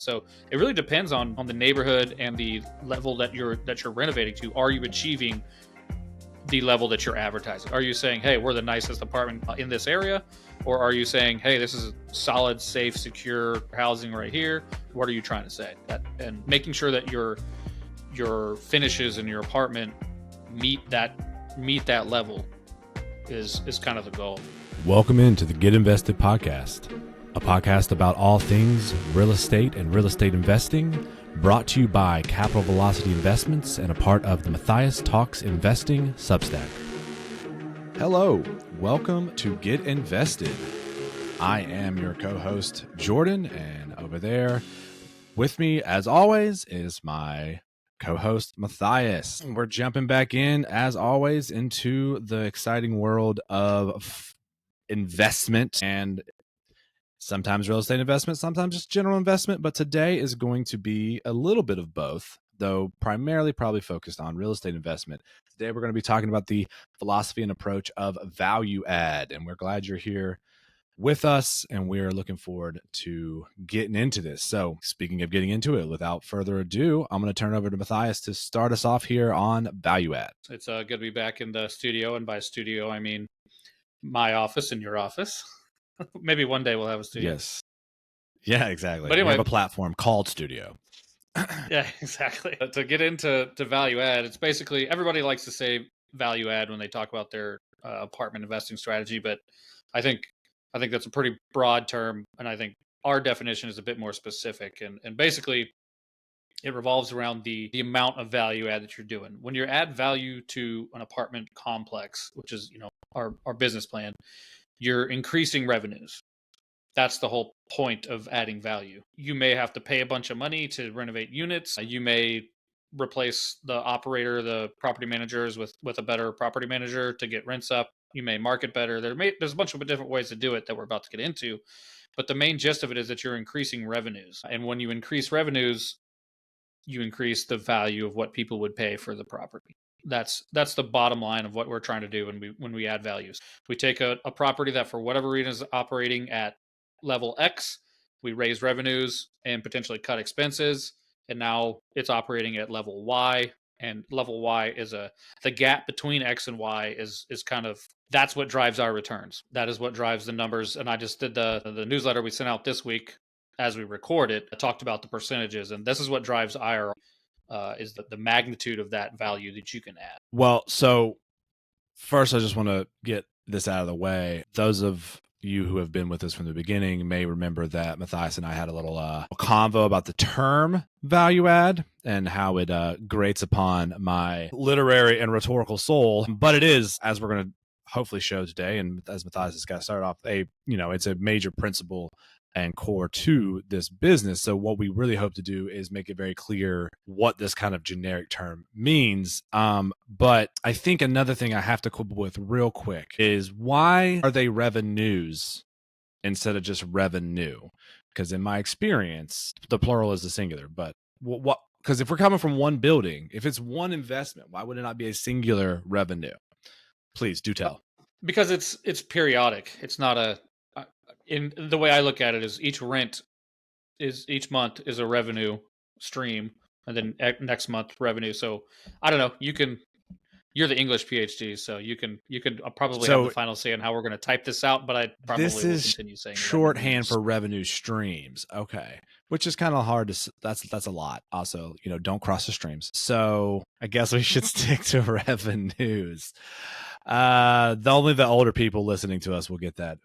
So it really depends on the neighborhood and the level that you're renovating to. Are you achieving the level that you're advertising? Are you saying, hey, we're the nicest apartment in this area? Or are you saying, hey, this is solid, safe, secure housing right here? What are you trying to say? And making sure that your finishes in your apartment meet that level is kind of the goal. Welcome into the Get Invested podcast, a podcast about all things real estate and real estate investing, brought to you by Capital Velocity Investments and a part of the Matthias Talks Investing Substack. Hello, welcome to Get Invested. I am your co-host, Jordan, and over there with me, as always, is my co-host, Matthias. We're jumping back in, as always, into the exciting world of investment, and sometimes real estate investment, sometimes just general investment. But today is going to be a little bit of both, though primarily probably focused on real estate investment. Today, we're going to be talking about the philosophy and approach of value add, and we're glad you're here with us, and we're looking forward to getting into this. So speaking of getting into it, without further ado, I'm going to turn over to Matthias to start us off here on value add. It's good to be back in the studio, and by studio, I mean my office and your office. Maybe one day we'll have a studio. Yes. Yeah, exactly. But anyway, we have a platform called Studio. Yeah, exactly. To get into value add, it's basically everybody likes to say value add when they talk about their apartment investing strategy, but I think that's a pretty broad term, and I think our definition is a bit more specific. And basically, it revolves around the amount of value add that you're doing. When you add value to an apartment complex, which is our business plan, you're increasing revenues. That's the whole point of adding value. You may have to pay a bunch of money to renovate units. You may replace the operator, the property managers with a better property manager to get rents up. You may market better. There's a bunch of different ways to do it that we're about to get into. But the main gist of it is that you're increasing revenues. And when you increase revenues, you increase the value of what people would pay for the property. That's the bottom line of what we're trying to do when we add values. We take a property that for whatever reason is operating at level X, we raise revenues and potentially cut expenses, and now it's operating at level Y. And level Y is the gap between X and Y is kind of, that's what drives our returns. That is what drives the numbers. And I just did the newsletter we sent out this week as we record it. I talked about the percentages, and this is what drives IRR. Is the magnitude of that value that you can add. Well, so first, I just want to get this out of the way. Those of you who have been with us from the beginning may remember that Matthias and I had a little convo about the term value add and how it grates upon my literary and rhetorical soul. But it is, as we're going to hopefully show today, and as Matthias has got to start off, it's a major principle and core to this business. So what we really hope to do is make it very clear what this kind of generic term means. But I think another thing I have to quibble with real quick is, why are they revenues instead of just revenue? Because in my experience, the plural is the singular. But what? Because if we're coming from one building, if it's one investment, why would it not be a singular revenue? Please do tell. Because it's periodic. It's not a. In the way I look at it is each month is a revenue stream, and then next month revenue. So I don't know. You're the English PhD, so you could probably have the final say on how we're going to type this out. But I probably will continue saying shorthand for revenue streams. Okay, which is kind of hard to. That's a lot. Also, don't cross the streams. So I guess we should stick to revenues. Only the older people listening to us will get that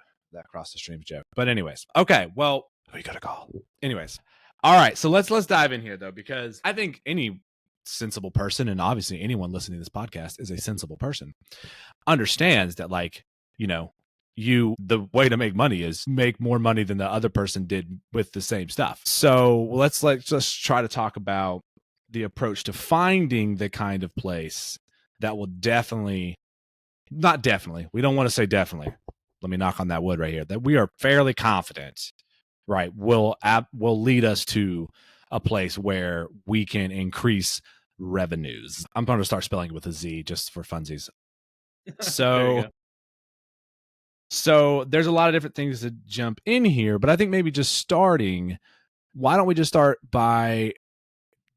cross the streams joke. But anyways, okay, well, we got a call. Anyways, all right, so let's dive in here, though, because I think any sensible person, and obviously anyone listening to this podcast is a sensible person, understands that, the way to make money is make more money than the other person did with the same stuff. So let's just try to talk about the approach to finding the kind of place that will not definitely, we don't want to say definitely, let me knock on that wood right here, that we are fairly confident, right, will lead us to a place where we can increase revenues. I'm going to start spelling it with a Z just for funsies. So there's a lot of different things to jump in here, but I think maybe just starting why don't we just start by,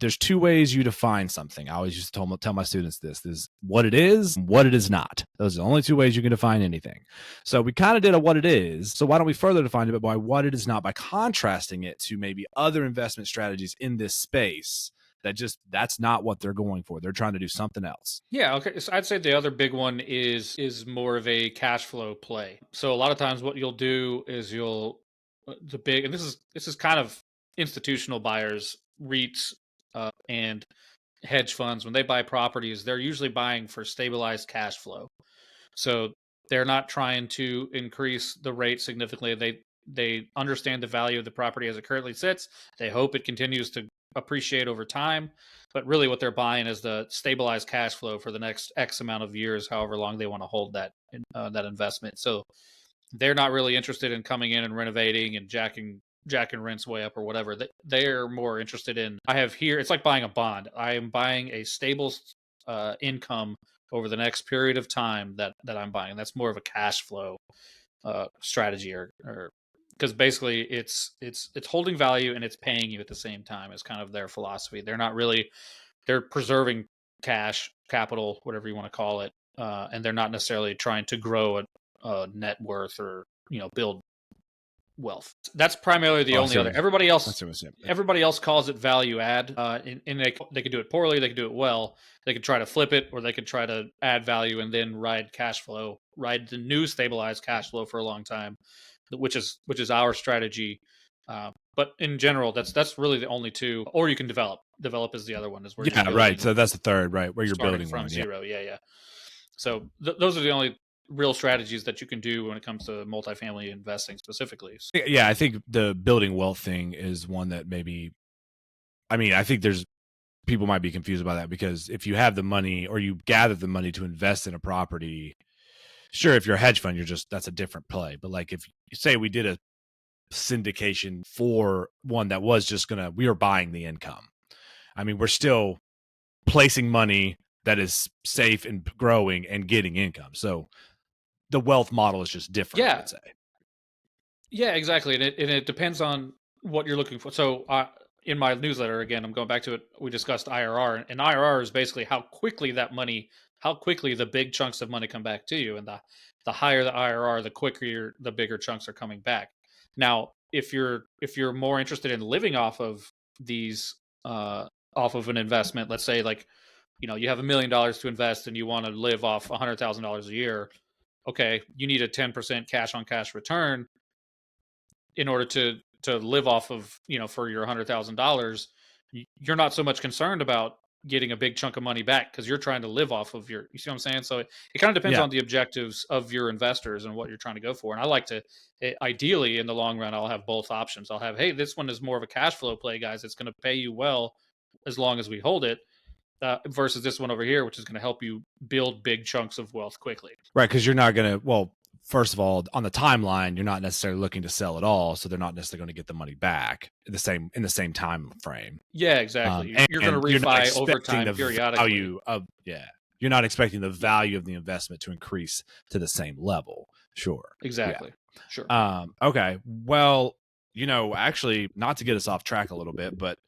there's two ways you define something. I always used to tell my students this is what it is, what it is not. Those are the only two ways you can define anything. So we kind of did a what it is. So why don't we further define it by what it is not, by contrasting it to maybe other investment strategies in this space that's not what they're going for. They're trying to do something else. Yeah, okay. So I'd say the other big one is more of a cash flow play. So a lot of times what you'll do is the big, and this is kind of institutional buyers, REITs, and hedge funds. When they buy properties, they're usually buying for stabilized cash flow. So they're not trying to increase the rate significantly. They understand the value of the property as it currently sits. They hope it continues to appreciate over time, but really what they're buying is the stabilized cash flow for the next X amount of years, however long they want to hold that investment. So they're not really interested in coming in and renovating and jacking rents way up or whatever. They're more interested in, I have here, it's like buying a bond. I am buying a stable income over the next period of time that I'm buying. That's more of a cash flow strategy, or because basically it's holding value and it's paying you at the same time is kind of their philosophy. They're preserving cash, capital, whatever you want to call it, and they're not necessarily trying to grow a net worth or build wealth. That's primarily the only other. Everybody else calls it value add, and they could do it poorly, they could do it well. They could try to flip it, or they could try to add value and then ride the new stabilized cash flow for a long time, which is our strategy. But in general, that's really the only two. Or you can develop. Develop is the other one. Is where you're right. So that's the third, right? Where you're starting building from one, zero. Yeah. So those are the only real strategies that you can do when it comes to multifamily investing specifically. Yeah, I think the building wealth thing is one that maybe, I think there's people might be confused about that, because if you have the money or you gather the money to invest in a property, sure, if you're a hedge fund, that's a different play. But like if you say we did a syndication for one that was just we were buying the income. We're still placing money that is safe and growing and getting income. So the wealth model is just different, Yeah. I would say. Yeah, exactly. And it depends on what you're looking for. So in my newsletter, again, I'm going back to it. We discussed IRR, and IRR is basically how quickly the big chunks of money come back to you. And the higher the IRR, the quicker the bigger chunks are coming back. Now, if you're more interested in living off of these, off of an investment, let's say like, you have $1 million to invest and you want to live off $100,000 a year. Okay, you need a 10% cash on cash return in order to live off of, for your $100,000. You're not so much concerned about getting a big chunk of money back because you're trying to live off of you see what I'm saying? So it kind of depends on the objectives of your investors and what you're trying to go for. And I like to, ideally in the long run, I'll have both options. I'll have, hey, this one is more of a cash flow play, guys. It's going to pay you well as long as we hold it. Versus this one over here, which is going to help you build big chunks of wealth quickly. Right, because you're not going to, first of all, on the timeline, you're not necessarily looking to sell it all, so they're not necessarily going to get the money back in the same time frame. Yeah, exactly. You're going to refi over time periodically. You're not expecting the value of the investment to increase to the same level. Sure. Exactly. Yeah. Sure. Okay. Well, actually, not to get us off track a little bit, but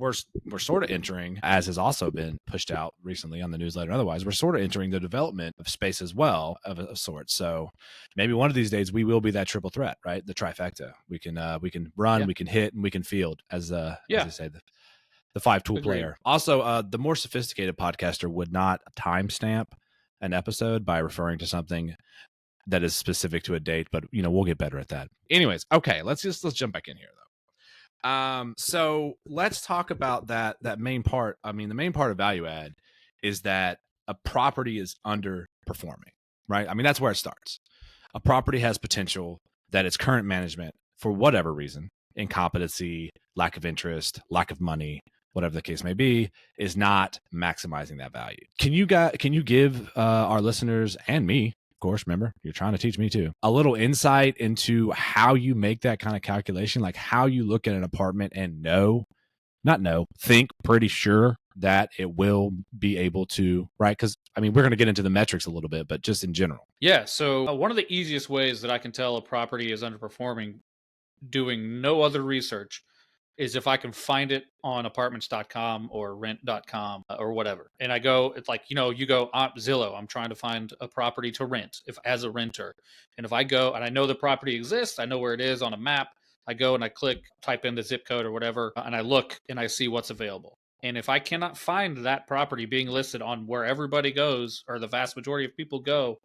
we're sort of entering, as has also been pushed out recently on the newsletter. Otherwise, we're sort of entering the development of space as well, of sorts. So maybe one of these days we will be that triple threat, right? The trifecta. We can run, we can hit, and we can field, as they say, the 5-tool player. Also, the more sophisticated podcaster would not timestamp an episode by referring to something that is specific to a date, but we'll get better at that. Anyways, okay, let's jump back in here though. So let's talk about that main part. The main part of value add is that a property is underperforming, right? That's where it starts. A property has potential that its current management, for whatever reason, incompetency, lack of interest, lack of money, whatever the case may be, is not maximizing that value. Can you give our listeners and me, of course, remember, you're trying to teach me too, a little insight into how you make that kind of calculation, like how you look at an apartment and think pretty sure that it will be able to, right? Because, we're going to get into the metrics a little bit, but just in general. Yeah. So one of the easiest ways that I can tell a property is underperforming, doing no other research, is if I can find it on apartments.com or rent.com or whatever. And I go, it's like, you go on Zillow, I'm trying to find a property to rent if as a renter. And if I go and I know the property exists, I know where it is on a map, I go and I click, type in the zip code or whatever, and I look and I see what's available. And if I cannot find that property being listed on where everybody goes, or the vast majority of people go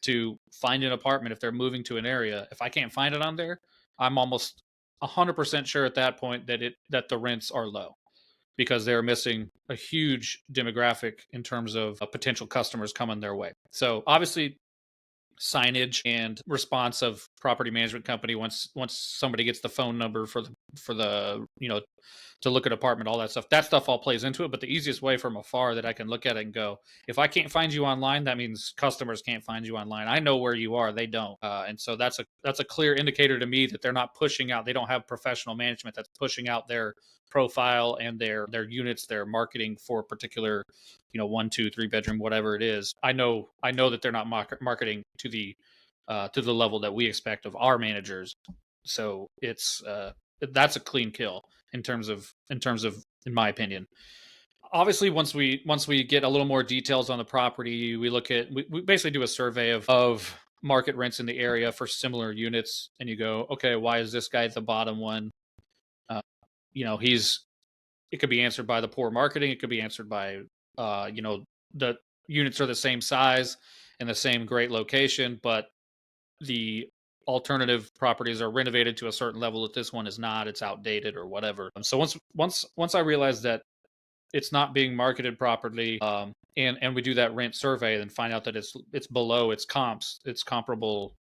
to find an apartment if they're moving to an area, if I can't find it on there, I'm almost 100% sure at that point that the rents are low, because they're missing a huge demographic in terms of potential customers coming their way. So obviously, signage and response of property management company once somebody gets the phone number for the to look at apartment, all that stuff all plays into it. But the easiest way from afar that I can look at it and go, if I can't find you online, that means customers can't find you online. I know where you are, they don't. And so that's a clear indicator to me that they're not pushing out, they don't have professional management that's pushing out their profile and their units, their marketing for a particular 1, 2, 3 bedroom, whatever it is. I know that they're not marketing to the level that we expect of our managers. So it's that's a clean kill in terms of in my opinion. Obviously, once we get a little more details on the property, we basically do a survey of market rents in the area for similar units, and you go, okay, why is this guy at the bottom one? It could be answered by the poor marketing, it could be answered by the units are the same size and the same great location, but the alternative properties are renovated to a certain level that this one is not, it's outdated or whatever. So once I realize that it's not being marketed properly, and we do that rent survey, then find out that it's below its comparable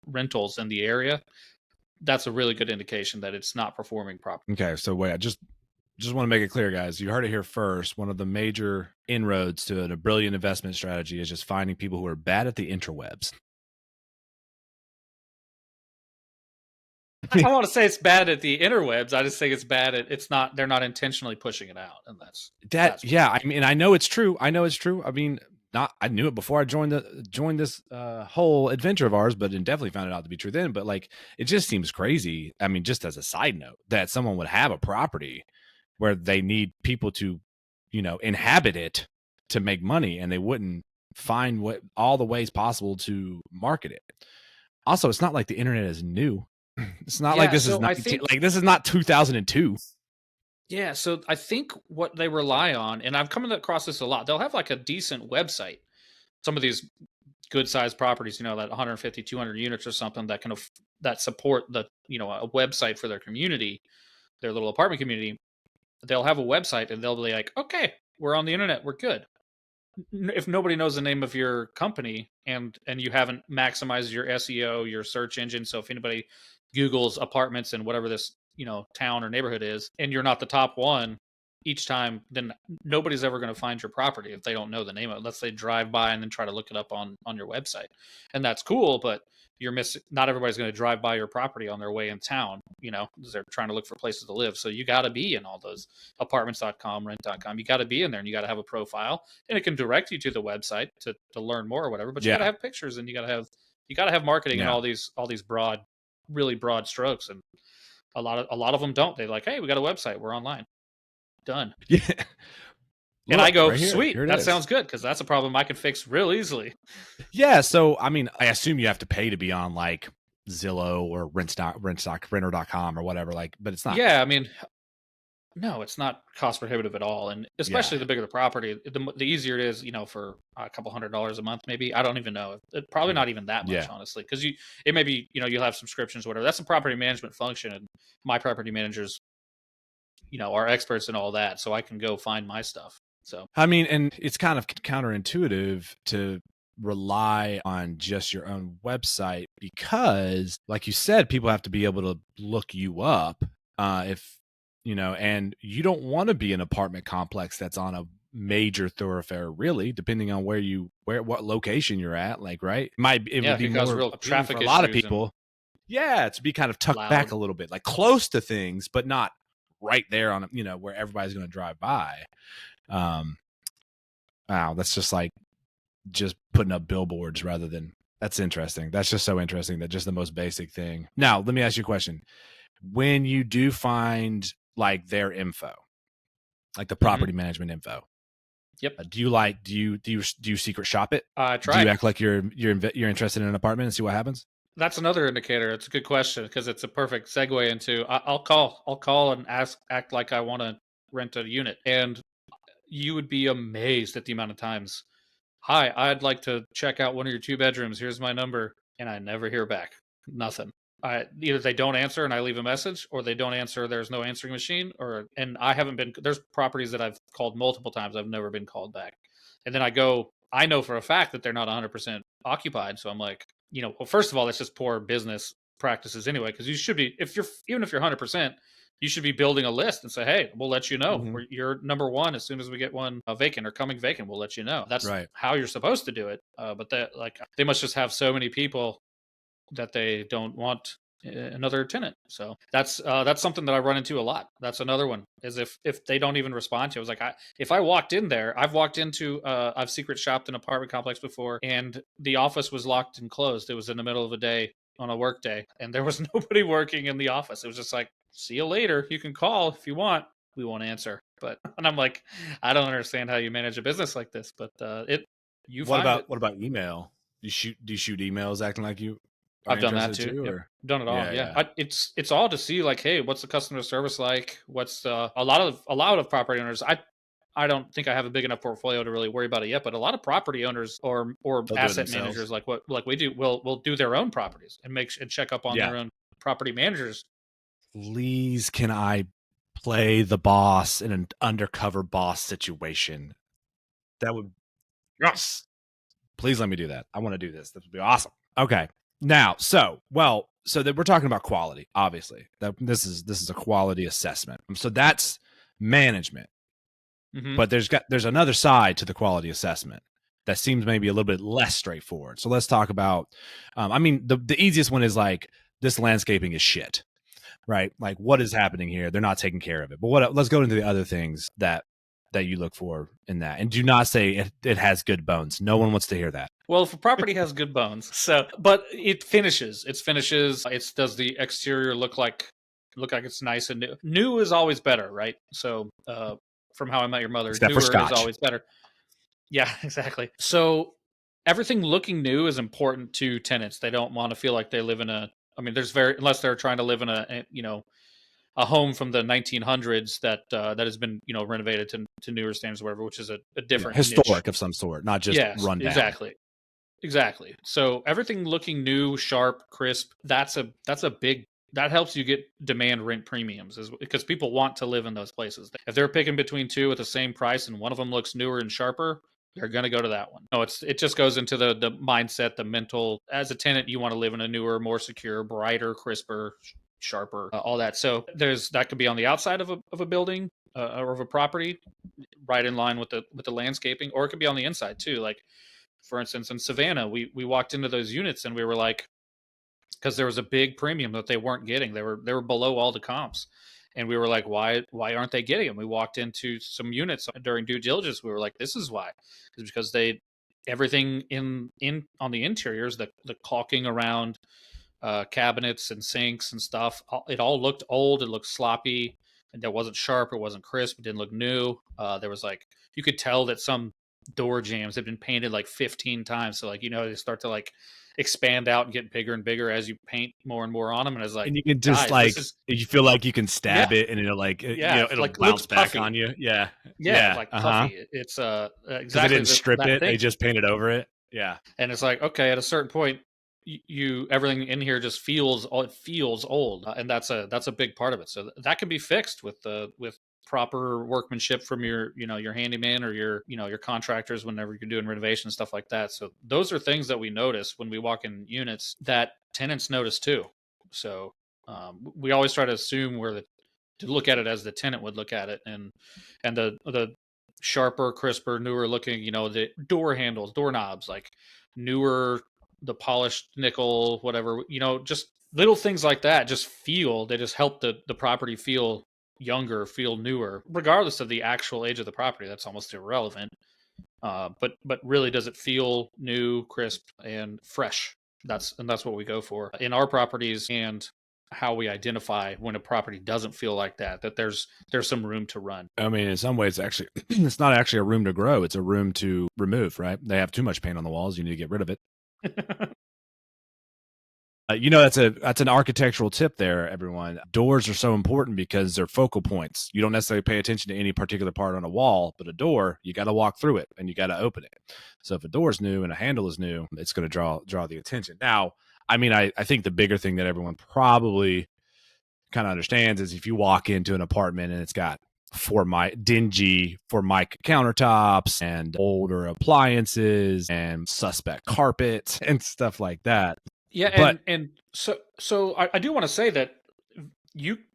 rentals in the area, that's a really good indication that it's not performing properly. Okay, so wait, I just want to make it clear, guys. You heard it here first. One of the major inroads to a brilliant investment strategy is just finding people who are bad at the interwebs. I want to say it's bad at the interwebs. I just think it's bad at they're not intentionally pushing it out, and that's yeah. I mean, I know it's true. I mean, I knew it before I joined this whole adventure of ours, but definitely found it out to be true then. But like, it just seems crazy. I mean, just as a side note, that someone would have a property where they need people to, inhabit it to make money, and they wouldn't find all the ways possible to market it. Also, it's not like the internet is new. It's not like this is this is not 2002. Yeah, so I think what they rely on, and I've come across this a lot, they'll have like a decent website. Some of these good sized properties, that 150, 200 units or something that support a website for their community, their little apartment community. They'll have a website and they'll be like, okay, we're on the internet, we're good. If nobody knows the name of your company and you haven't maximized your SEO, your search engine, so if anybody Googles apartments in whatever this town or neighborhood is, and you're not the top one each time, then nobody's ever going to find your property if they don't know the name of it, unless they drive by and then try to look it up on your website. And that's cool, but you're missing. Not everybody's going to drive by your property on their way in town, because they're trying to look for places to live. So you got to be in all those apartments.com, rent.com. You got to be in there, and you got to have a profile, and it can direct you to the website to learn more or whatever. But you got to have pictures, and you got to have marketing and all these really broad strokes. And a lot of them don't. They're like, hey, we got a website, we're online, done. Yeah. And I go, right sweet, that sounds good, because that's a problem I can fix real easily. Yeah, so I mean, I assume you have to pay to be on like Zillow or renter.com or whatever, like, but it's not. Yeah, I mean, no, it's not cost prohibitive at all, and especially the bigger the property, the easier it is, for a couple $100 a month, maybe. I don't even know. Probably not even that much, honestly, because it may be, you'll have subscriptions or whatever. That's a property management function, and my property managers, are experts in all that, so I can go find my stuff. So I mean, and it's kind of counterintuitive to rely on just your own website, because like you said, people have to be able to look you up, if and you don't want to be an apartment complex that's on a major thoroughfare, really, depending on what location you're at, like, right? It would be more real traffic for a lot of people. To be kind of tucked back a little bit, like close to things, but not right there on where everybody's going to drive by. Wow, that's just putting up billboards rather than. That's interesting. That's just so interesting, that just the most basic thing. Now, let me ask you a question. When you do find like their info, like the property management info. Yep. Do you secret shop it? I Do you try. act like you're interested in an apartment and see what happens? That's another indicator. It's a good question because it's a perfect segue into I'll call and act like I want to rent a unit, and you would be amazed at the amount of times. Hi, I'd like to check out one of your 2 bedrooms. Here's my number, and I never hear back. Nothing. I either they don't answer and I leave a message, or they don't answer. There's no answering machine, or and I haven't been. There's properties that I've called multiple times. I've never been called back, and then I go. I know for a fact that they're not 100% occupied. So I'm like, well, first of all, that's just poor business practices anyway. Because you should be, if you're even if you're 100%, you should be building a list and say, hey, we'll let you know. Mm-hmm. You're number one as soon as we get one vacant or coming vacant. We'll let you know. That's Right. how you're supposed to do it. But that they must just have so many people that they don't want another tenant. So that's something that I run into a lot. That's another one is if they don't even respond to it. I was like, if I walked in there, I've walked into I've secret shopped an apartment complex before, and the office was locked and closed. It was in the middle of a day on a work day, and there was nobody working in the office. It was just like, see you later. You can call if you want. We won't answer. But and I'm like, I don't understand how you manage a business like this, but it you find it. What about email? Do you shoot emails acting like you are I've done that interested too. too, Yep, or done it all. yeah, Yeah, yeah. it's all to see like, hey, what's the customer service like? What's a lot of property owners. I don't think I have a big enough portfolio to really worry about it yet, but a lot of property owners or They'll do it asset themselves. managers like we do will do their own properties and and check up on Yeah. their own property managers. Please, can I play the boss in an undercover boss situation? That would, yes. Please let me do that. I want to do this. This would be awesome. Okay. Now, so that we're talking about quality, obviously. That this is a quality assessment. So that's management. Hmm. But there's another side to the quality assessment that seems maybe a little bit less straightforward. So let's talk about I mean the easiest one is like this landscaping is shit, right? Like what is happening here? They're not taking care of it. But let's go into the other things that you look for in that. And do not say it has good bones. No one wants to hear that. Well, if a property has good bones, so but it finishes. It finishes. It does the exterior look like it's nice and new. New is always better, right? So, from How I Met Your Mother, Except for newer is scotch. always better. Yeah, exactly. So everything looking new is important to tenants. They don't want to feel like they live in a. I mean, there's very unless they're trying to live in a home from the 1900s that has been renovated to newer standards or whatever, which is a Yeah, different niche. historic of some sort, not just Yes, run down. exactly. Exactly. So everything looking new, sharp, crisp, that's a big that helps you get demand rent premiums because people want to live in those places. If they're picking between two at the same price and one of them looks newer and sharper, they're going to go to that one. No, it just goes into the mindset, the mental. As a tenant, you want to live in a newer, more secure, brighter, crisper, sharper, all that. So there's that could be on the outside of a building or of a property, right in line with the landscaping, or it could be on the inside too. Like for instance, in Savannah, we walked into those units and we were like, because there was a big premium that they weren't getting. They were below all the comps, and we were like, why aren't they getting them? We walked into some units during due diligence. We were like, this is why, it's because they everything in on the interiors, the caulking around cabinets and sinks and stuff. It all looked old. It looked sloppy. And it wasn't sharp. It wasn't crisp. It didn't look new. There was like you could tell that some door jambs had been painted like 15 times. So like they start to like expand out and get bigger and bigger as you paint more and more on them. And it's like, And you can just guys, this like is you feel like you can yeah, stab it and it'll yeah, it'll like looks bounce back puffy. on you. Yeah. Yeah, Yeah. like Uh-huh. puffy. It's Because they exactly didn't strip that it. They thing. just painted over it. Yeah. And it's like, okay, at a certain point, you everything in here just feels old, and that's a big part of it. So that can be fixed with proper workmanship from your handyman or your contractors whenever you're doing renovation and stuff like that. So those are things that we notice when we walk in units that tenants notice too. So we always try to assume to look at it as the tenant would look at it, and the sharper, crisper, newer looking, the door handles, doorknobs, like newer, the polished nickel, whatever, just little things like that they just help the property feel younger, feel newer, regardless of the actual age of the property. That's almost irrelevant. But really, does it feel new, crisp, and fresh? That's what we go for in our properties. And how we identify when a property doesn't feel like that there's some room to run. I mean, in some ways, actually, it's not actually a room to grow. It's a room to remove, right? They have too much paint on the walls. You need to get rid of it. That's an architectural tip there, everyone. Doors are so important because they're focal points. You don't necessarily pay attention to any particular part on a wall, but a door, you got to walk through it and you got to open it. So if a door is new and a handle is new, it's going to draw the attention. Now, I mean, I think the bigger thing that everyone probably kind of understands is if you walk into an apartment and it's got dingy Formica countertops and older appliances and suspect carpet and stuff like that. Yeah, But and so I do want to say that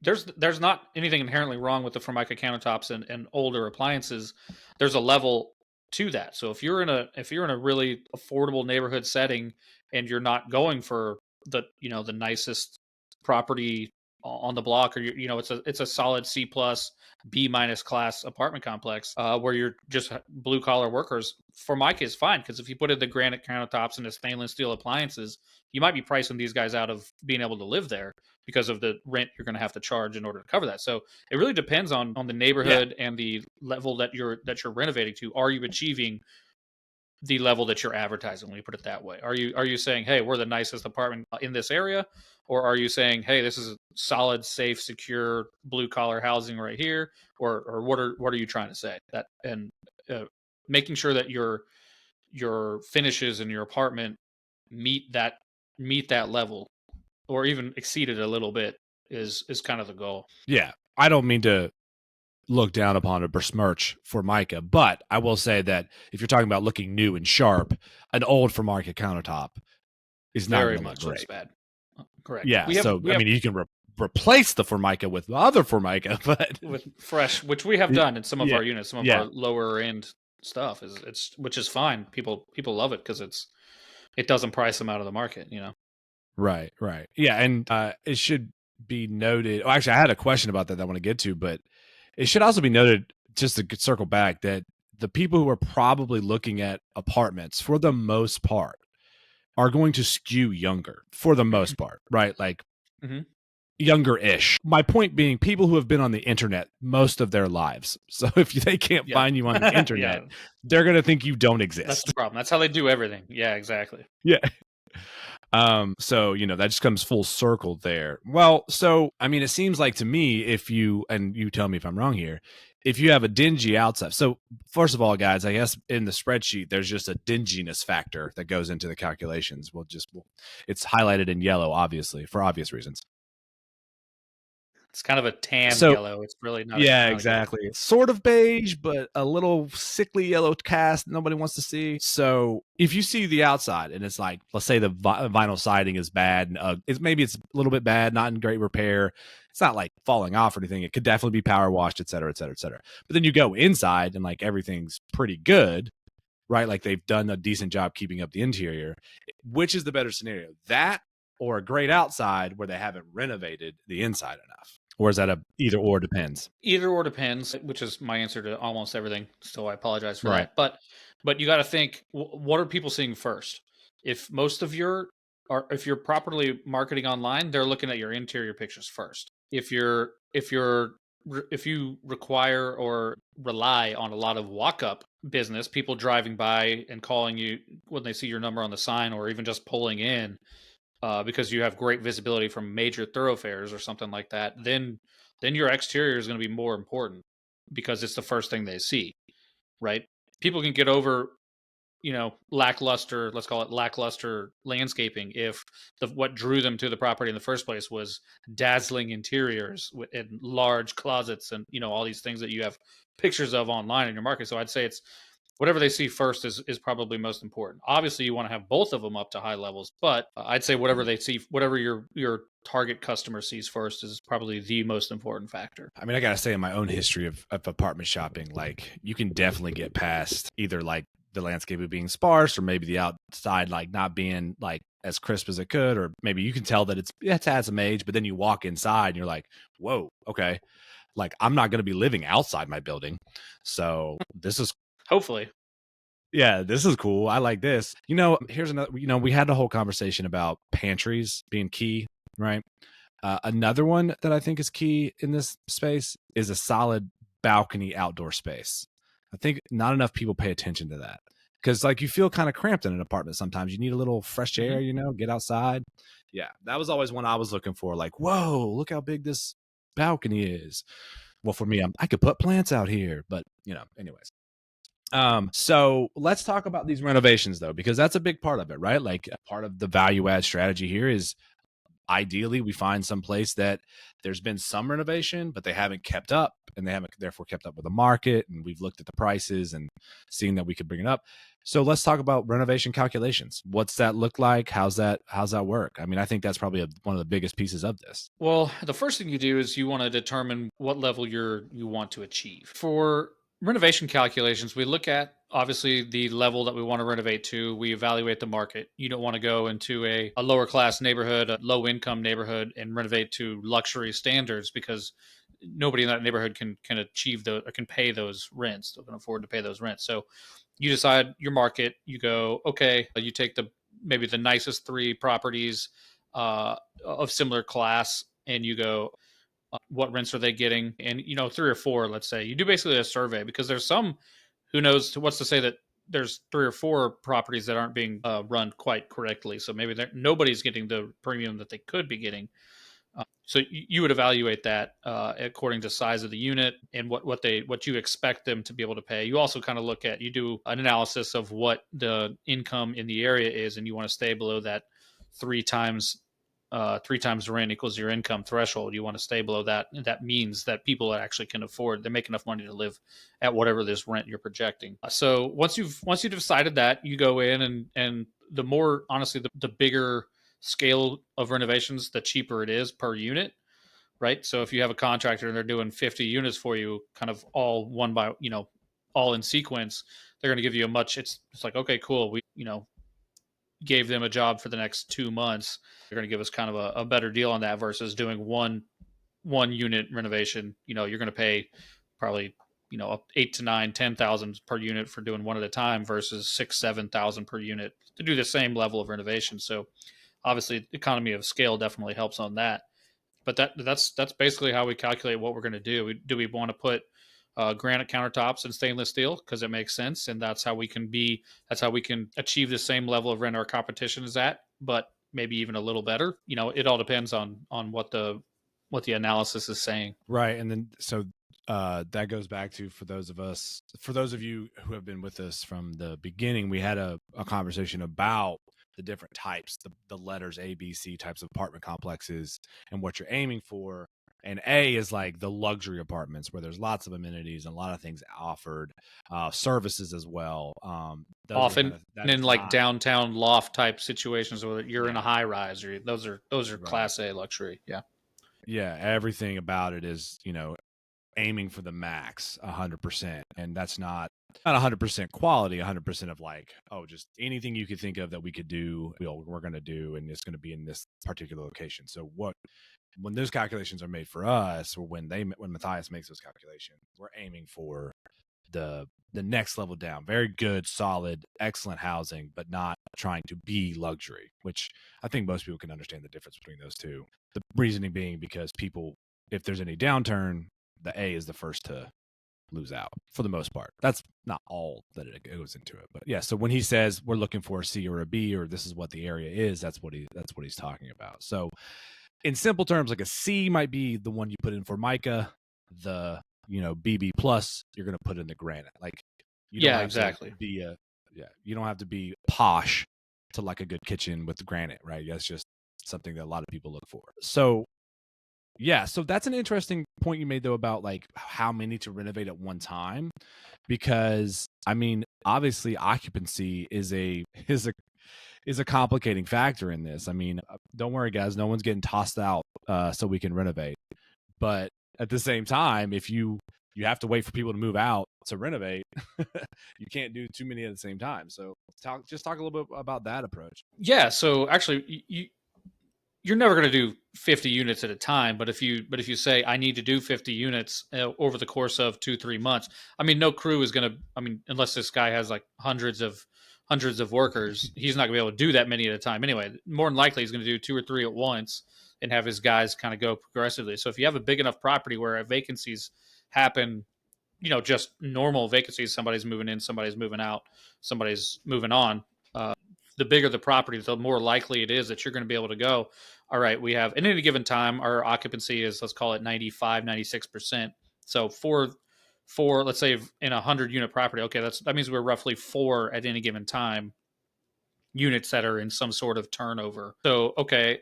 there's not anything inherently wrong with the Formica countertops and older appliances. There's a level to that. So if you're in a really affordable neighborhood setting and you're not going for the nicest property on the block, or it's a solid C plus B minus class apartment complex, where you're just blue collar workers, Formica is fine, because if you put in the granite countertops and the stainless steel appliances, you might be pricing these guys out of being able to live there because of the rent you're going to have to charge in order to cover that. So it really depends on the neighborhood and the level that you're renovating to. Are you achieving the level that you're advertising? Let me put it that way. Are you saying, hey, we're the nicest apartment in this area, or are you saying, hey, this is solid, safe, secure, blue collar housing right here, or what are you trying to say? That and making sure that your finishes in your apartment meet that level, or even exceed it a little bit, is kind of the goal. yeah, I don't mean to look down upon or besmirch Formica, but I will say that if you're talking about looking new and sharp, an old Formica countertop is not Very going to look much less great. bad. Correct. Yeah, We have so I mean, you can replace the Formica with other Formica, but with fresh, which we have done in some of yeah, our units, some of yeah, our lower end stuff, which is fine. People love it because it doesn't price them out of the market. right, right, yeah, and it should be noted. Well, actually, I had a question about that I want to get to, but it should also be noted, just to circle back, that the people who are probably looking at apartments for the most part are going to skew younger for the most part, right? Like Hmm. younger-ish. My point being, people who have been on the internet most of their lives. So if they can't Yeah, find you on the internet, yeah. they're going to think you don't That's exist. the problem. That's how they do everything. Yeah, exactly. Yeah. So that just comes full circle there. Well, so I mean, it seems like to me, if you, and you tell me if I'm wrong here, if you have a dingy outside. So first of all, guys, I guess in the spreadsheet there's just a dinginess factor that goes into the calculations. It's highlighted in yellow, obviously, for obvious reasons. It's kind of a tan So yellow. It's really yeah, not a good. exactly. It's sort of beige, but a little sickly yellow cast nobody wants to see. So if you see the outside and it's like, let's say the vinyl siding is bad, and it's a little bit bad, not in great repair. It's not like falling off or anything. It could definitely be power washed, et cetera, et cetera, et cetera. But then you go inside and like everything's pretty good, right? Like they've done a decent job keeping up the interior. Which is the better scenario? That or a great outside where they haven't renovated the inside enough? Or is that a either or depends? Either or depends, which is my answer to almost everything. So I apologize for Right. that. But you got to think, what are people seeing first? If most of if you're properly marketing online, they're looking at your interior pictures first. If you require or rely on a lot of walk up business, people driving by and calling you when they see your number on the sign, or even just pulling in, because you have great visibility from major thoroughfares or something like that, then your exterior is going to be more important because it's the first thing they see, right? People can get over, lackluster, let's call it lackluster landscaping, if what drew them to the property in the first place was dazzling interiors and large closets and all these things that you have pictures of online in your market. So I'd say it's whatever they see first is probably most important. Obviously, you want to have both of them up to high levels, but I'd say whatever they see, whatever your target customer sees first, is probably the most important factor. I mean, I gotta say, in my own history of apartment shopping, like you can definitely get past either like the landscape of being sparse or maybe the outside like not being like as crisp as it could, or maybe you can tell that it's had some age, but then you walk inside and you're like, whoa, okay, like I'm not gonna be living outside my building, so this is Hopefully. yeah, this is cool. I like this. Here's another. We had the whole conversation about pantries being key, right? Another one that I think is key in this space is a solid balcony outdoor space. I think not enough people pay attention to that because like you feel kind of cramped in an apartment sometimes. You need a little fresh air, get outside. Yeah, that was always one I was looking for. Like, whoa, look how big this balcony is. Well, for me, I could put plants out here, but anyways. So let's talk about these renovations though, because that's a big part of it, right? Like part of the value add strategy here is ideally we find some place that there's been some renovation, but they haven't kept up and they haven't therefore kept up with the market. And we've looked at the prices and seen that we could bring it up. So let's talk about renovation calculations. What's that look like? How's that work? I mean, I think that's probably one of the biggest pieces of this. Well, the first thing you do is you want to determine what level you want to achieve. For renovation calculations, we look at obviously the level that we want to renovate to. We evaluate the market. You don't want to go into a lower class neighborhood, a low income neighborhood, and renovate to luxury standards because nobody in that neighborhood can achieve or can pay those rents. They can afford to pay those rents. So you decide your market. You go, okay, you take maybe the nicest three properties of similar class, and you go, what rents are they getting? And three or four, let's say, you do basically a survey because there's some who knows what's to say that there's three or four properties that aren't being run quite correctly. So maybe nobody's getting the premium that they could be getting. So you would evaluate that according to size of the unit and what you expect them to be able to pay. You also kind of you do an analysis of what the income in the area is, and you want to stay below that three times rent equals your income threshold. You want to stay below that. And that means that people actually can afford. They make enough money to live at whatever this rent you're projecting. So once you've decided that, you go in and the more honestly the bigger scale of renovations, the cheaper it is per unit, right? So if you have a contractor and they're doing 50 units for you, kind of all one by, all in sequence, they're going to give you it's like, okay, cool. We, gave them a job for the next 2 months. They're going to give us kind of a better deal on that versus doing one unit renovation. You're going to pay probably, up 8 to 9, 10,000 per unit for doing one at a time versus 6, 7,000 per unit to do the same level of renovation. So obviously economy of scale definitely helps on that. But that's basically how we calculate what we're going to do. Do we want to put granite countertops and stainless steel because it makes sense, and that's how we can achieve the same level of rent our competition is at, but maybe even a little better. It all depends on what the analysis is saying. Right, and then so that goes back to for those of you who have been with us from the beginning, we had a conversation about the different types, the letters A, B, C types of apartment complexes and what you're aiming for. And A is like the luxury apartments where there's lots of amenities and a lot of things offered, services as well. Often in like downtown loft type situations where you're in a high rise, or those are right. Class A luxury. Yeah. Yeah. Everything about it is, aiming for the max 100%. And that's not 100% quality, 100% of like, oh, just anything you could think of that we could do, we're going to do, and it's going to be in this particular location. So when those calculations are made for us, or when Matthias makes those calculations, we're aiming for the next level down. Very good, solid, excellent housing, but not trying to be luxury, which I think most people can understand the difference between those two. The reasoning being because people, if there's any downturn, the A is the first to lose out for the most part. That's not all that it goes into it, but yeah. So when he says we're looking for a C or a B, or this is what the area is, that's what he's talking about. So in simple terms, like a C might be the one you put in Formica, the BB plus you're going to put in the granite. Like you don't have to be you don't have to be posh to like a good kitchen with the granite, right? That's just something that a lot of people look for. So yeah, so that's an interesting point you made though about like how many to renovate at one time, because I mean obviously occupancy is a complicating factor in this. I mean, don't worry guys, no one's getting tossed out so we can renovate. But at the same time, if you have to wait for people to move out to renovate, you can't do too many at the same time. So talk a little bit about that approach. Yeah. So actually, you're never going to do 50 units at a time, but if you say I need to do 50 units over the course of 2-3 months, I mean, no crew is going to. I mean, unless this guy has like hundreds of workers, he's not going to be able to do that many at a time. Anyway, more than likely, he's going to do 2 or 3 at once. and have his guys kind of go progressively. So if you have a big enough property where vacancies happen, just normal vacancies, somebody's moving in, somebody's moving out, somebody's moving on, the bigger the property, the more likely it is that you're going to be able to go, all right, we have, at any given time, our occupancy is, let's call it 95, 96%. So for let's say in a 100 unit property, okay, that means we're roughly 4 at any given time units that are in some sort of turnover. So, okay,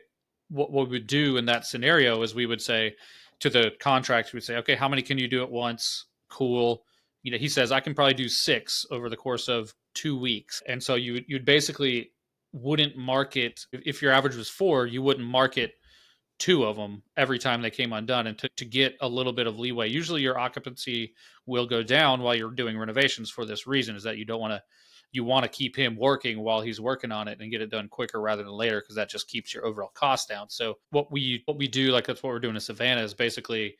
what we would do in that scenario is we would say to the contract, we would say, okay, how many can you do at once? Cool. He says I can probably do 6 over the course of 2 weeks, and so you'd basically wouldn't market if your average was 4, you wouldn't market 2 of them every time they came undone, and to get a little bit of leeway. Usually your occupancy will go down while you're doing renovations for this reason, is that you want to keep him working while he's working on it and get it done quicker rather than later, because that just keeps your overall cost down. So what we do, like that's what we're doing in Savannah, is basically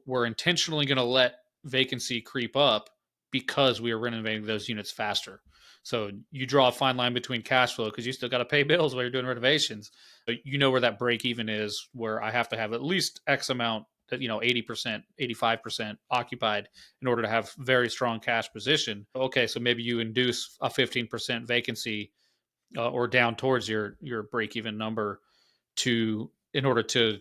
we're intentionally going to let vacancy creep up because we are renovating those units faster. So you draw a fine line between cash flow, because you still got to pay bills while you're doing renovations. But where that break even is, where I have to have at least X amount, 80%, 85% occupied in order to have very strong cash position. Okay, so maybe you induce a 15% vacancy, or down towards your break even number, in order to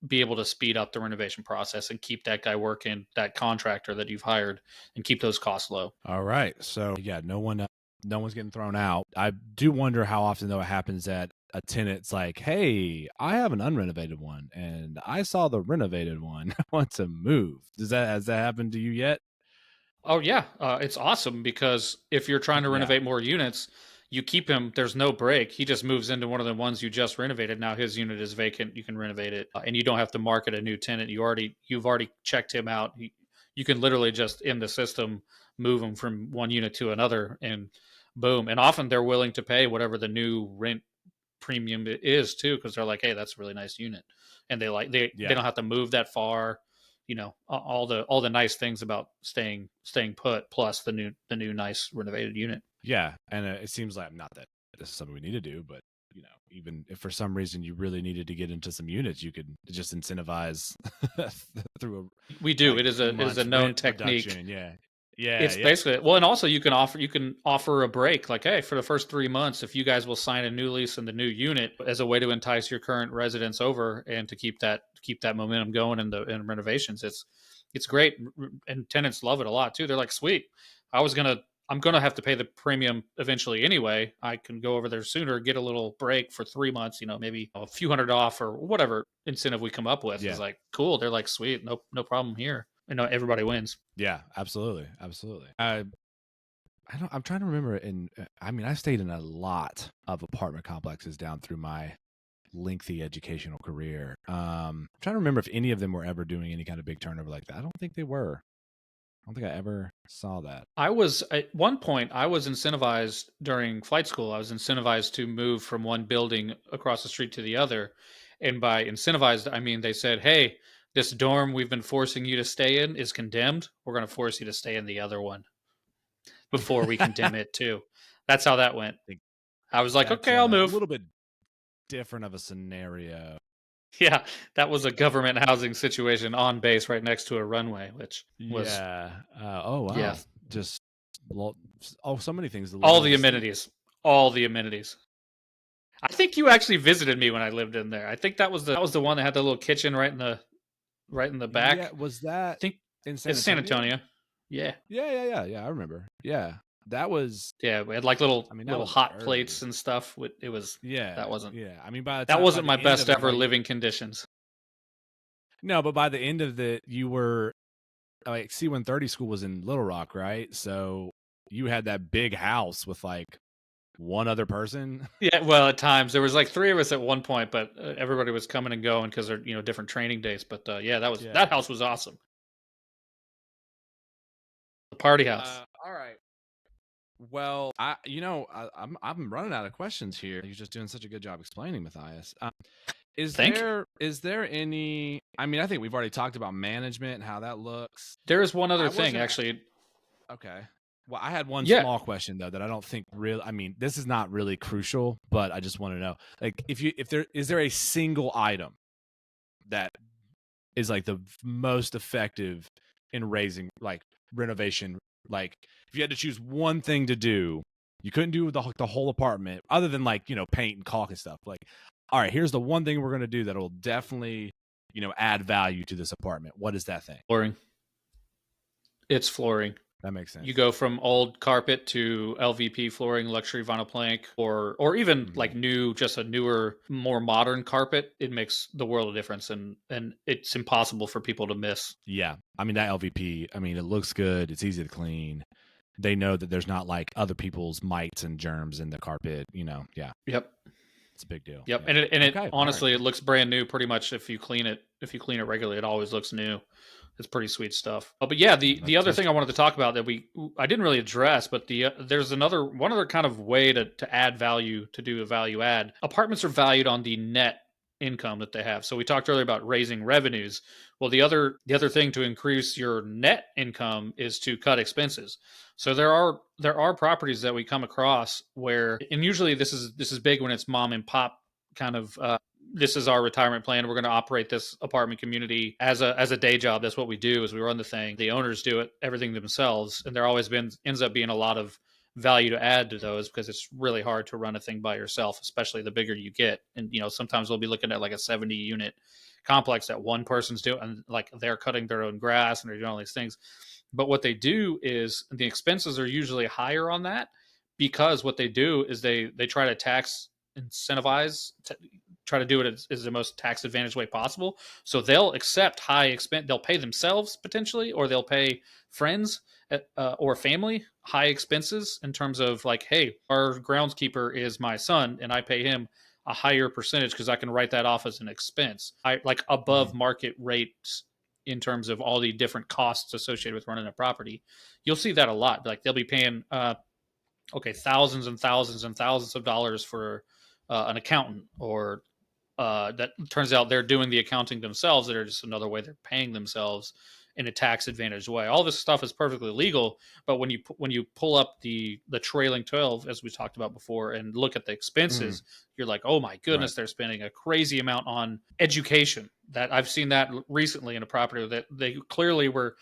be able to speed up the renovation process and keep that guy working, that contractor that you've hired, and keep those costs low. All right. So yeah, no one's getting thrown out. I do wonder how often though it happens that a tenant's like, "Hey, I have an unrenovated one, and I saw the renovated one. I want to move." Has that happened to you yet? Oh yeah, it's awesome, because if you're trying to Yeah. renovate more units, you keep him. There's no break. He just moves into one of the ones you just renovated. Now his unit is vacant. You can renovate it, and you don't have to market a new tenant. You've already checked him out. You can literally just in the system move him from one unit to another, and boom. And often they're willing to pay whatever the new rent premium is too, because they're like, hey, that's a really nice unit, and they Yeah. don't have to move that far. All the nice things about staying put, plus the new nice renovated unit. Yeah. And it seems like, not that this is something we need to do, but even if for some reason you really needed to get into some units, you could just incentivize through We do. like It is a a month's known rent technique. reduction. Yeah. Yeah. It's Yep. basically, well, and also you can offer a break, like, hey, for the first 3 months, if you guys will sign a new lease in the new unit, as a way to entice your current residents over, and to keep that momentum going in renovations. It's great, and tenants love it a lot too. They're like, sweet, I'm gonna have to pay the premium eventually anyway. I can go over there sooner, get a little break for 3 months, maybe a few hundred off, or whatever incentive we come up with. Is Yeah. like, cool. They're like, sweet, no problem here. Everybody wins. Yeah, absolutely, absolutely. I'm trying to remember. I mean, I stayed in a lot of apartment complexes down through my lengthy educational career. I'm trying to remember if any of them were ever doing any kind of big turnover like that. I don't think they were. I don't think I ever saw that. I was at one point, I was incentivized during flight school. I was incentivized to move from one building across the street to the other. And by incentivized, I mean they said, hey, this dorm we've been forcing you to stay in is condemned. We're going to force you to stay in the other one before we I condemn it too. That's how that went. think I was like, that's okay, I'll a move. little bit different of a scenario. Yeah, that was a government housing situation on base right next to a runway, which was, Yeah. Oh yeah, wow. Just so many things. The all laws of the the state. amenities. All the amenities. I think you actually visited me when I lived in there. I think that was the one that had the little kitchen right in the Yeah. back. Was I that think in San it's San Antonio? Antonio. Yeah. Yeah. I remember. Yeah. That was. Yeah, we had like little I mean, that little was hot plates early. and stuff. It was Yeah. that wasn't Yeah. I mean, by that by wasn't the my end best of it, ever like living conditions. no, but by the end of it, you were like C-130 school was in Little Rock, right? So you had that big house with like one other person. Yeah, well, at times there was like 3 of us at one point, but everybody was coming and going because they're different training days. But yeah, that Yeah. house was awesome. The party house. All right. Well, I'm running out of questions here. You're just doing such a good job explaining, Matthias. Thank you. Is there any? I mean, I think we've already talked about management and how that looks. There is one I other was thing gonna. actually. Okay. Well, I had one Yeah, small question though that I don't think real. I mean, this is not really crucial, but I just want to know, like, if there is there a single item that is like the most effective in raising like renovation? Like, if you had to choose one thing to do, you couldn't do the whole apartment, other than like paint and caulk and stuff. Like, all right, here's the one thing we're gonna do that'll definitely add value to this apartment. What is that thing? flooring. It's flooring. That makes You sense. go from old carpet to LVP flooring, luxury vinyl plank, or even Hmm. like just a newer, more modern carpet. It makes the world of difference, and it's impossible for people to miss. Yeah, I mean that LVP. I mean, it looks good. It's easy to clean. They know that there's not like other people's mites and germs in the carpet. Yeah, Yep. it's a big deal. Yep, Yeah. and it Okay. All right. honestly, it looks brand new pretty much if you clean it. If you clean it regularly, it always looks new. It's pretty sweet stuff. But yeah, the other That's thing I wanted to talk about that I didn't really address, but there's one other kind of way to add value, to do a value add. Apartments are valued on the net income that they have. So we talked earlier about raising revenues. Well, the other thing to increase your net income is to cut expenses. So there are properties that we come across where, and usually this is big when it's mom and pop kind of, this is our retirement plan. We're going to operate this apartment community as a day job. That's what we do, is we run the thing. The owners do it everything themselves, and there always ends up being a lot of value to add to those, because it's really hard to run a thing by yourself, especially the bigger you get. And sometimes we'll be looking at like a 70 unit complex that one person's doing, and like they're cutting their own grass and they're doing all these things. But what they do is the expenses are usually higher on that, because what they do is they try to tax incentivize, try to do it as the most tax advantage way possible. So they'll accept high expense. They'll pay themselves potentially, or they'll pay friends, or family high expenses, in terms of like, hey, our groundskeeper is my son, and I pay him a higher percentage because I can write that off as an expense. I like above Mhm. market rates in terms of all the different costs associated with running a property. You'll see that a lot. Like they'll be paying thousands and thousands and thousands of dollars for an accountant, or that turns out they're doing the accounting themselves. That are just another way they're paying themselves in a tax advantage way. All this stuff is perfectly legal, but when you pull up the trailing 12, as we talked about before, and look at the Mhm. expenses, you're like, oh my Right. goodness, they're spending a crazy amount on education. That I've seen that recently in a property that they clearly were.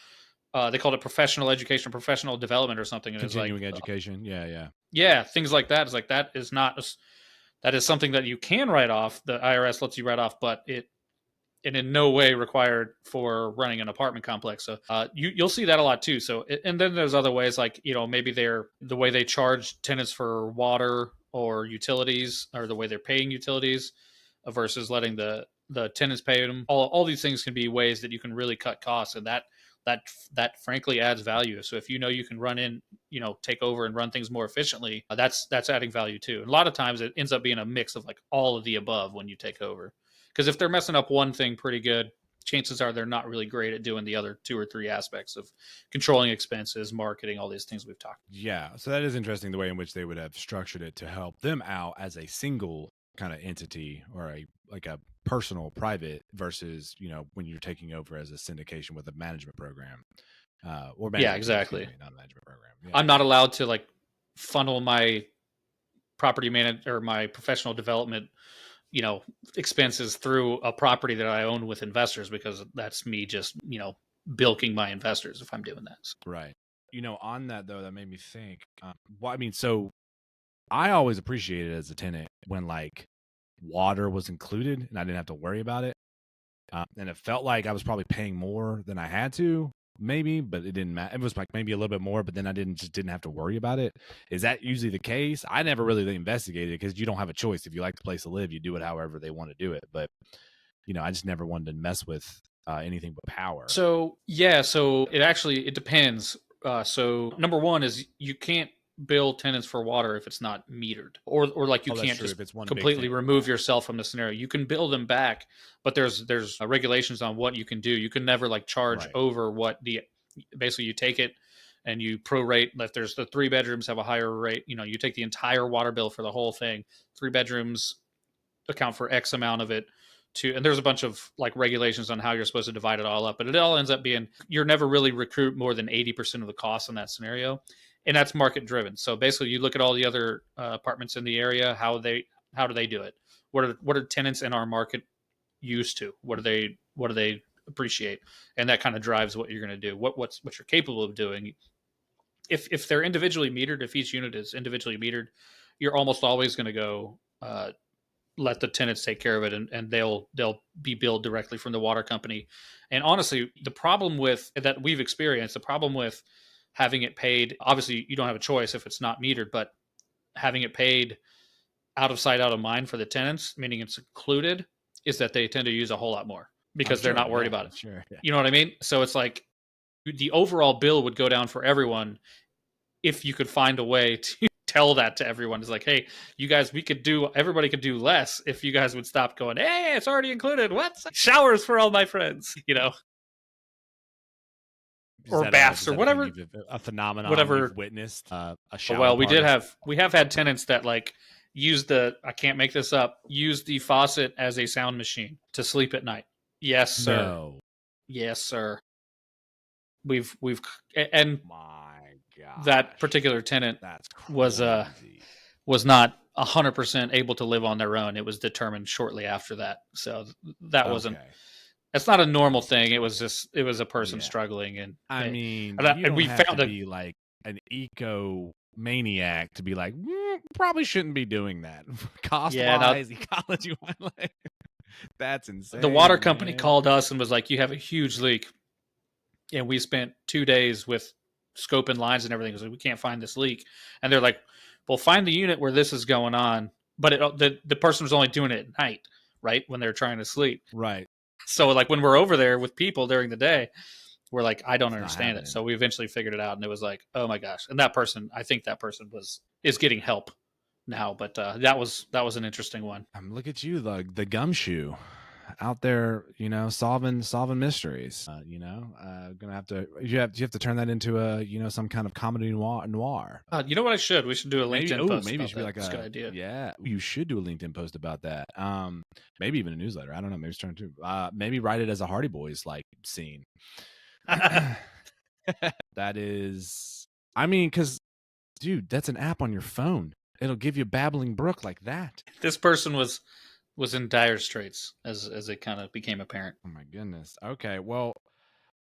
They called it professional education, professional development, or something, and it was like, Continuing education. Yeah. Yeah. yeah, things like that. It's like that is not that is something that you can write off. The IRS lets you write off, but it in no way required for running an apartment complex. So you'll see that a lot too. So, and then there's other ways, like maybe they're the way they charge tenants for water or utilities, or the way they're paying utilities, versus letting the tenants pay them. All these things can be ways that you can really cut costs, and that that frankly adds value. So if you can run in, take over and run things more efficiently, that's adding value too. And a lot of times it ends up being a mix of like all of the above when you take over. Because if they're messing up one thing pretty good, chances are they're not really great at doing the other two or three aspects of controlling expenses, marketing, all these things we've talked Yeah. So that is interesting, the way in which they would have structured it to help them out as a single kind of entity, or a personal private, versus when you're taking over as a syndication with a management program, or about. Yeah, management team. Excuse exactly. me, not a management program. Yeah. I'm not allowed to like funnel my property manager or my professional development, you know, expenses through a property that I own with investors, because that's me just, bilking my investors if I'm doing that. So, Right. On that though, that made me think. Well, I mean, so I always appreciated as a tenant when like water was included and I didn't have to worry about it. And it felt like I was probably paying more than I had to, maybe, but it didn't matter. It was like maybe a little bit more, but then I didn't have to worry about it. Is that usually the case? I never really investigated it, because you don't have a choice. If you like the place to live, you do it however they want to do it. But I just never wanted to mess with anything but power. so yeah, so it depends. So number one is you can't bill tenants for water if it's not metered, or like you Oh, that's can't true. just If it's one big completely thing, remove yourself from the scenario. You can bill them back, but there's regulations on what you can do. You can never like charge right? over what the basically you take it and you prorate. If there's the three bedrooms have a higher rate, you take the entire water bill for the whole thing. Three bedrooms account for X amount of it. And there's a bunch of like regulations on how you're supposed to divide it all up, but it all ends up being you're never really recoup more than 80% of the costs in that scenario. and that's market driven. So basically, you look at all the other apartments in the area, how do they do it? What are tenants in our market used to? What do they appreciate? And that kind of drives what you're going to do. What you're capable of doing. If they're individually metered, if each unit is individually metered, you're almost always going to go let the tenants take care of it, and they'll be billed directly from the water company. And honestly, the problem with that we've experienced, the problem with having it paid, obviously you don't have a choice if it's not metered, but having it paid out of sight, out of mind for the tenants, meaning it's included, is that they tend to use a whole lot more I'm because they're sure. not worried Yeah, about it. sure. Yeah. You know what I mean? So it's like the overall bill would go down for everyone if you could find a way to tell that to everyone. It's like, hey, you guys, everybody could do less if you guys would stop going, hey, it's already included. What? Showers for all my friends, Is or that a baths or thing whatever, a phenomenon you've whatever. witnessed? A shower Well, party? we have had tenants that like I can't make this up, use the faucet as a sound machine to sleep at night. Yes, sir. No. Yes, sir. We've and My that gosh. particular tenant That's was crazy. was not 100% able to live on their own. It was determined shortly after that. So that wasn't. Okay. That's not a normal thing. It was a person Yeah. struggling, and I mean, and, you and don't we have to found a be like an eco maniac to be like, probably shouldn't be doing that. Cost yeah. Now wise, ecology wise, like, that's the water insane, company man. called us and was like, "You have a huge leak," and we spent 2 days with scoping lines and everything. Because we can't find this leak, and they're like, "Well, find the unit where this is going on." But the person was only doing it at night, right when they're trying to sleep. Right. So like when we're over there with people during the day, we're like, I don't It's not understand it. happening. So we eventually figured it out, and it was like, oh my gosh. And that person, I think that person is getting help now, but that was an interesting one. Look at you, the gumshoe out there, solving mysteries. Gonna have to you have to turn that into some kind of comedy noir. You know what I should? We should do a Maybe LinkedIn post maybe it about should be that. like That's a good idea. you should do a LinkedIn post about that. Maybe even a newsletter. I don't know. Maybe it's trying to maybe write it as a Hardy Boys like scene. That is, I mean, because dude, that's an app on your phone. It'll give you Babbling Brook like that. This person was in dire straits as it kind of became apparent. Oh my goodness. Okay, well,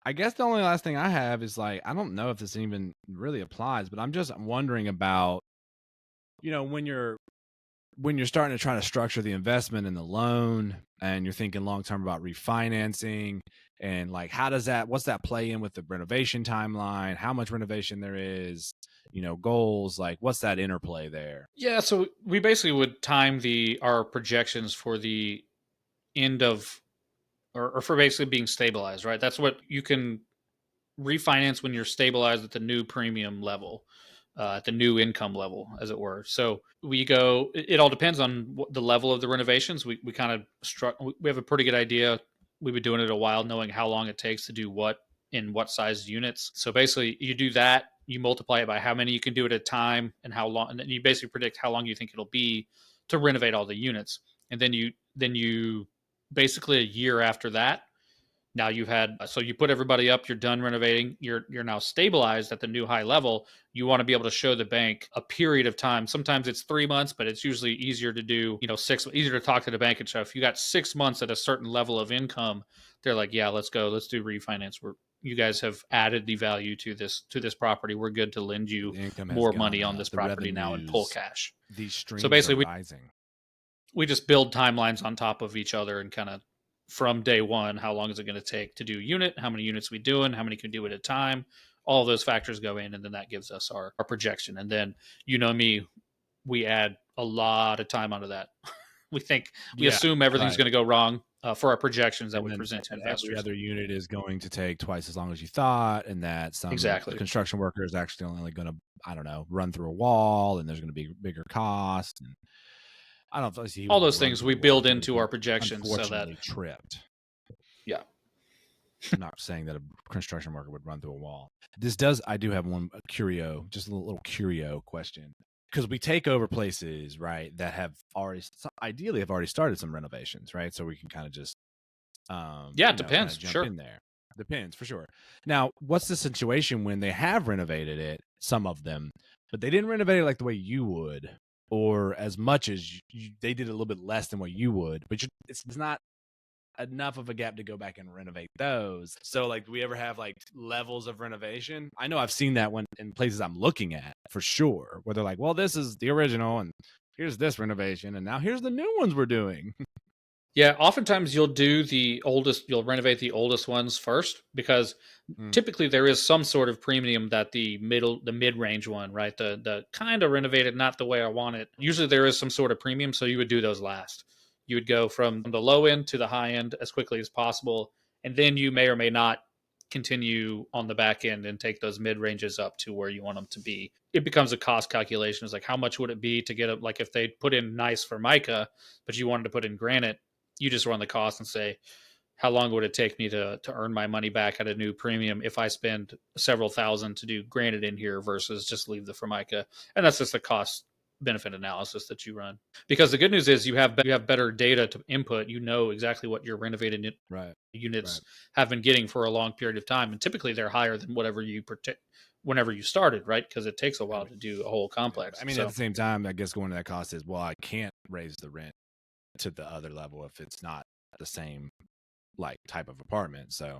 I guess the only last thing I have is like, I don't know if this even really applies, but I'm just wondering about, when you're starting to try to structure the investment and the loan, and you're thinking long term about refinancing, and like, what's that play in with the renovation timeline, how much renovation there is, goals, like what's that interplay there? Yeah, so we basically would time our projections for the end of or for basically being stabilized, right? That's what you can refinance when you're stabilized at the new premium level, at the new income level, as it were. So we go. It all depends on the level of the renovations. We kind of we have a pretty good idea. We've been doing it a while, knowing how long it takes to do what in what size units. So basically, you do that. You multiply it by how many you can do at a time, and how long, and then you basically predict how long you think it'll be to renovate all the units. And then you basically a year after that, now you've had, so you put everybody up, you're done renovating, you're now stabilized at the new high level. You want to be able to show the bank a period of time. Sometimes it's 3 months, but it's usually easier to do, easier to talk to the bank and stuff. If you got 6 months at a certain level of income, they're like, yeah, let's go, let's do refinance. You guys have added the value to this property. We're good to lend you The income has more gone money on up, this the property now and pull revenues, cash. these So streams are basically, rising. we just build timelines on top of each other, and kind of from day one, how long is it going to take to do a unit, how many units we doing, how many can do at a time. All of those factors go in, and then that gives us our projection. And then, me, we add a lot of time onto that. We Yeah, assume everything's right. going to go wrong for our projections that And we then present to that every investors. other unit is going to take twice as long as you thought, and that some Exactly. construction worker is actually only going to, I don't know, run through a wall, and there's going to be bigger costs. And I don't know if he All would those run things through we a wall. build He would into have our projections so that, unfortunately tripped. yeah. I'm not saying that a construction worker would run through a wall. I do have one curio, just a little curio question. Because we take over places, right, that have ideally have already started some renovations, right? So we can kind of just, Yeah, it kind depends. of jump Sure. in there. Depends for sure. Now, what's the situation when they have renovated it some of them, but they didn't renovate it like the way you would, or as much as they did a little bit less than what you would. But it's not enough of a gap to go back and renovate those. So like, do we ever have like levels of renovation? I know I've seen that one in places I'm looking at for sure, where they're like, well, this is the original and here's this renovation and now here's the new ones we're doing. Yeah, oftentimes you'll renovate the oldest ones first because typically there is some sort of premium that the mid-range one, right? The kind of renovated, not the way I want it. Usually there is some sort of premium, so you would do those last. You would go from the low end to the high end as quickly as possible, and then you may or may not continue on the back end and take those mid ranges up to where you want them to be. It becomes a cost calculation. It's like, how much would it be to get it? Like if they put in nice Formica, but you wanted to put in granite, you just run the cost and say, how long would it take me to earn my money back at a new premium if I spend several thousand to do granite in here versus just leave the Formica? And that's just a cost benefit analysis that you run. Because the good news is you have better data to input. You know exactly what your renovated units have been getting for a long period of time, and typically they're higher than whatever you whenever you started, right? Because it takes a while to do a whole complex. I mean, at the same time, I guess going to that cost is, well, I can't raise the rent to the other level if it's not the same like type of apartment. So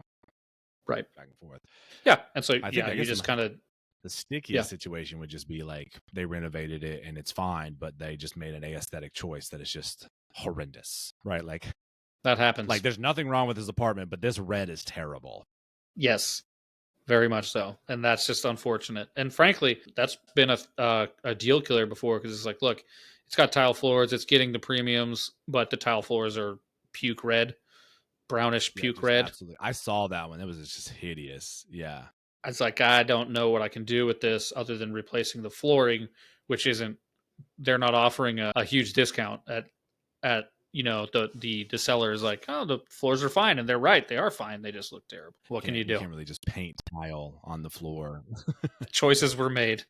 right, back and forth. Yeah, and so I think you just kind of the stickiest situation would just be like they renovated it and it's fine, but they just made an aesthetic choice that is just horrendous, right? Like that happens. Like there's nothing wrong with this apartment, but this red is terrible. Yes, very much so, and that's just unfortunate. And frankly, that's been a deal killer before because it's like, look, it's got tile floors, it's getting the premiums, but the tile floors are puke red, brownish puke red. Absolutely, I saw that one. That was just hideous. Yeah, it's like, I don't know what I can do with this other than replacing the flooring, which isn't. They're not offering a huge discount at the seller is like, oh, the floors are fine, and they're right, they are fine, they just look terrible. What can you do? You can't really just paint tile on the floor. Choices were made.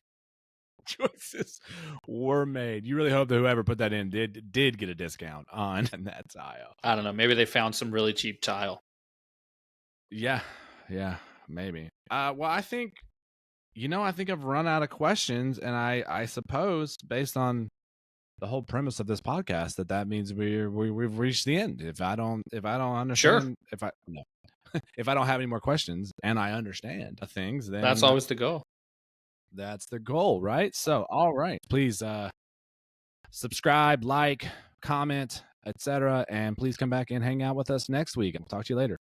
You really hope that whoever put that in did get a discount on that tile. I don't know, maybe they found some really cheap tile. Yeah, maybe. Well, I think I've run out of questions, and I suppose based on the whole premise of this podcast that means we've reached the end. If I don't understand, if I don't have any more questions and I understand things, then that's always the goal. That's the goal, right? So, all right, please subscribe, like, comment, etc., and please come back and hang out with us next week. I'll talk to you later.